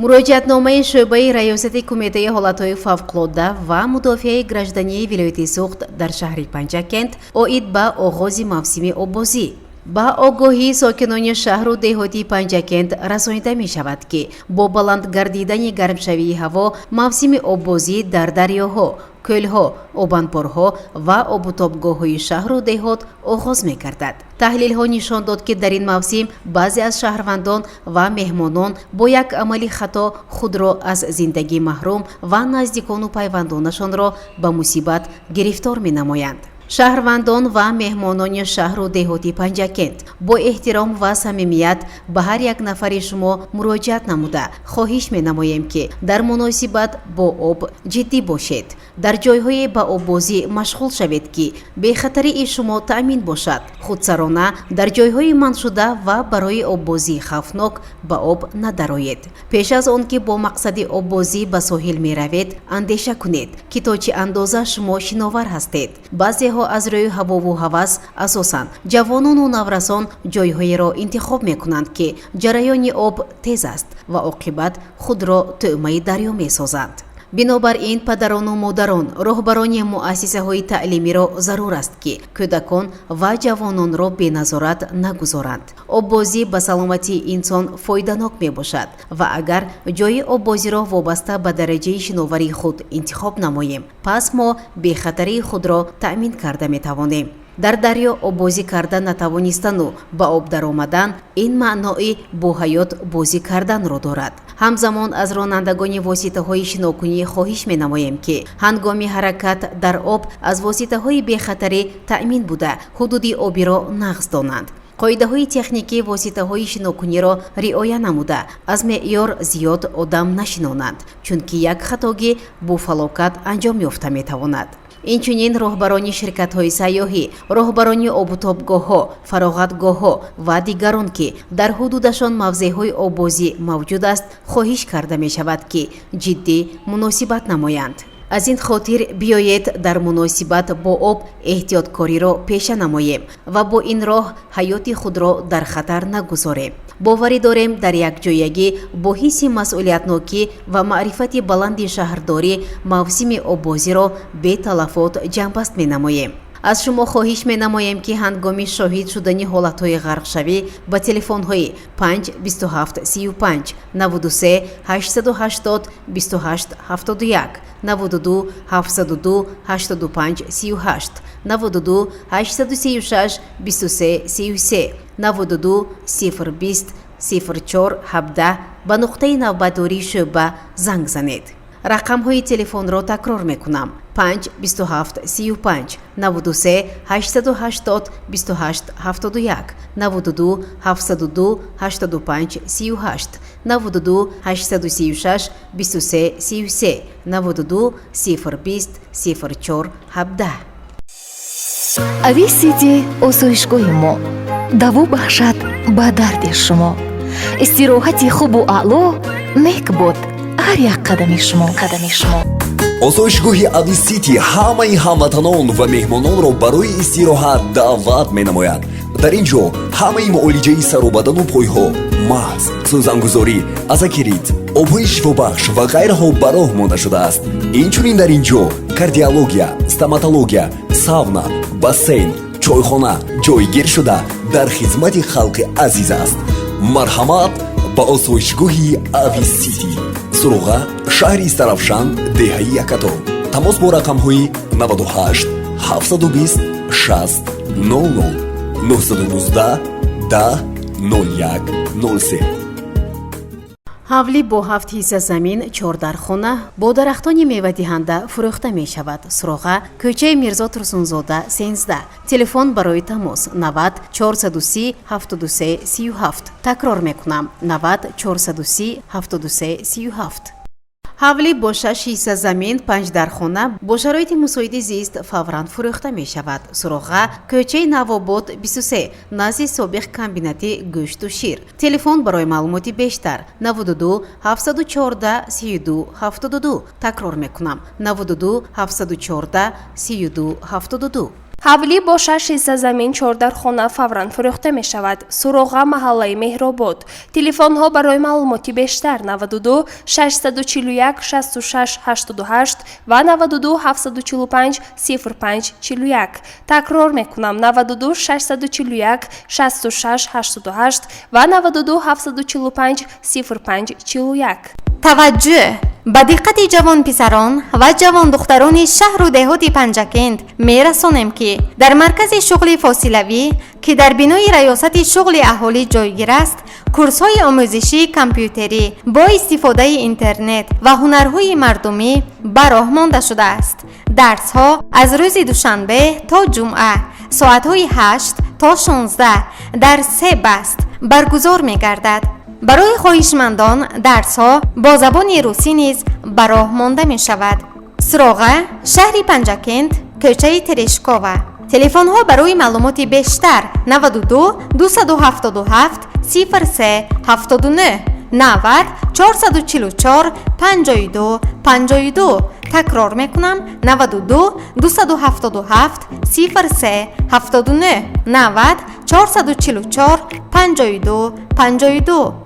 муроҷиатномаи шӯъбаи раёсати кумитаи ҳолатҳои фавқулодда ва мудофиаи граждании вилояти суғд дар шаҳри Панҷакент оид ба оғози мавсими оббозӣ. ба огоҳии сокинони шаҳру деҳотии Панҷакент расонида мешавад ки бо баланд гардидани гармшавии ҳаво мавсими оббозӣ дар дарёҳо, кӯлҳо, обанборҳо ва обутобгоҳҳои шаҳру деҳот оғоз мекардад. таҳлилҳо нишон дод ки дар ин мавсим баъзе аз шаҳрвандон ва меҳмонон бо як амали хато худро аз зиндагӣ маҳрум ва наздикону пайвандонашонро ба мусибат гирифтор менамоянд. шаҳрвандон ва меҳмонони шаҳру деҳоти Панҷакент бо эҳтиром ва самимият ба ҳар як нафари шумо муроҷиат намуда хоҳиш менамоем ки дар муносибат бо об ҷиддӣ бошед. дар ҷойҳое ба оббозӣ машғул шавед ки бехатарии шумо таъмин бошад. худсарона дар ҷойҳои манъшуда ва барои оббозии хавфнок ба об надароед. пеш аз он ки бо мақсади оббозӣ ба соҳил меравед, андеша кунед ки то чӣ андоза шумо шиновар ҳастед. баъзеҳо аз рӯи ҳавову ҳавас асосан ҷавонону наврасон ҷойҳоеро интихоб мекунанд ки ҷараёни об тез аст ва оқибат худро тӯъмаи дарё месозанд. бинобар ин падарону модарон, роҳбарони муассисаҳои таълимиро зарур аст ки кӯдакон ва ҷавононро беназорат нагузоранд. оббозӣ ба саломатии инсон фоиданок мебошад ва агар ҷои оббозиро вобаста ба дараҷаи шиноварии худ интихоб намоем, пас мо бехатарии худро таъмин карда метавонем. дар дарё оббозӣ карда натавонистану ба об даромадан ин маънои бо ҳаёт бозӣ карданро дорад. ҳамзамон аз ронандагони воситаҳои шинокунӣ хоҳиш менамоем ки ҳангоми ҳаракат дар об аз воситаҳои бехатарӣ таъмин буда ҳудуди обиро нағз донанд. қоидаҳои техникии воситаҳои шинокуниро риоя намуда аз меъёр зиёд одам нашинонанд, чунки як хатогӣ бо фалокат анҷом ёфта метавонад. инчунин роҳбарони ширкатҳои сайёҳӣ, роҳбарони обутобгоҳҳо, фароғатгоҳҳо ва дигарон ки дар ҳудудашон мавзеъҳои оббозӣ мавҷуд аст, хоҳиш карда мешавад ки ҷиддӣ муносибат намоянд. аз ин хотир биёед дар муносибат бо об эҳтиёткориро пеша намоем ва бо ин роҳ ҳаёти худро дар хатар нагузорем. боварӣ дорем дар якҷоягӣ бо ҳисси масъулиятнокӣ ва маърифати баланди шаҳрдорӣ мавсими оббозиро беталафот ҷамъбаст менамоем. аз шумо хоҳиш менамоем ки ҳангоми шоҳид шудани ҳолатҳои ғарқшавӣ ба телефонҳои 5 27 35 93 880 28 71 92 702 85 38 92 836 23 33 92 020 04 17 ба нуқтаи навбатдории шӯъба занг занед. рақамҳои телефонро такрор мекунам: 5 27 35 93 880 28 71 92 702 85 38 92 836 23 33 92 020 04 17. ависити осоишгоҳи мо даво бахшад ба дарди шумо. истироҳати хубу аъло нек бод ҳар як қадами шумо. осоишгоҳи ависити ҳамаи ҳамватанон ва меҳмононро барои истироҳат даъват менамояд. дар ин ҷо ҳамаи муолиҷаи сарубадану пойҳо, маҳз, сӯзангузорӣ, азакирит, обҳои шифобахш ва ғайраҳо ба роҳ монда шудааст. инчунин дар ин ҷо кардиология, стоматология, савна, бассейн, чойхона ҷойгир шуда дар хизмати халқи азиз аст. марҳамат ба осоишгоҳи ависити. суруға шаҳри Старавшан, деҳаи Якато. тамос бо рақамҳои 98 720 60 00 919 10 01 03. ҳавлӣ бо 7 ҳисса замин, 4 дар хона бо дарахтони мевадиҳанда фурӯхта мешавад. суроға кӯчаи Мирзо Турсунзода 13. телефон барои тамос 90 430 73 37. такрор мекунам: 90 430 73 37. ҳавлӣ бо 6 ҳисса замин, 5 дар хона бо шароити мусоиди зист фавран фурӯхта мешавад. суроға кӯчаи Навобод 23 назди собиқ комбинати гӯшту шир. телефон барои маълумоти бештар 92 714 32 72. такрор мекунам: 92 714 32 72. ҳавлӣ бо 6 ҳисса замин 4 дар хона фавран фурӯхта мешавад. Суроға маҳаллаи Меҳробод. Телефонҳо барои маълумоти бештар 92 641 66 88 ва 92 745 05 41. Такрор мекунам 92 641 66 88 ва 92 745 05 41. таваҷҷӯҳ! ба диққати ҷавонписарон ва ҷавондухтарони шаҳру деҳоти Панҷакент мерасонем ки дар маркази шуғли фосилавӣ ки дар бинои раёсати шуғли аҳолӣ ҷойгир аст, курсҳои омӯзишии компютерӣ бо истифодаи интернет ва ҳунарҳои мардумӣ ба роҳ монда шудааст. дарсҳо аз рӯзи душанбе то ҷумъа соатҳои 8 то 16 дар 3 баст баргузор мегардад. барои хоҳишмандон дарсҳо бо забони русӣ низ ба роҳ монда мешавад. суроға шаҳри Панҷакент, кӯчаи Терешкова. телефонҳо барои маълумоти бештар 92 277 03 79 90 444 52 52. такрор мекунам 92 277 03 79 90 444 52 52.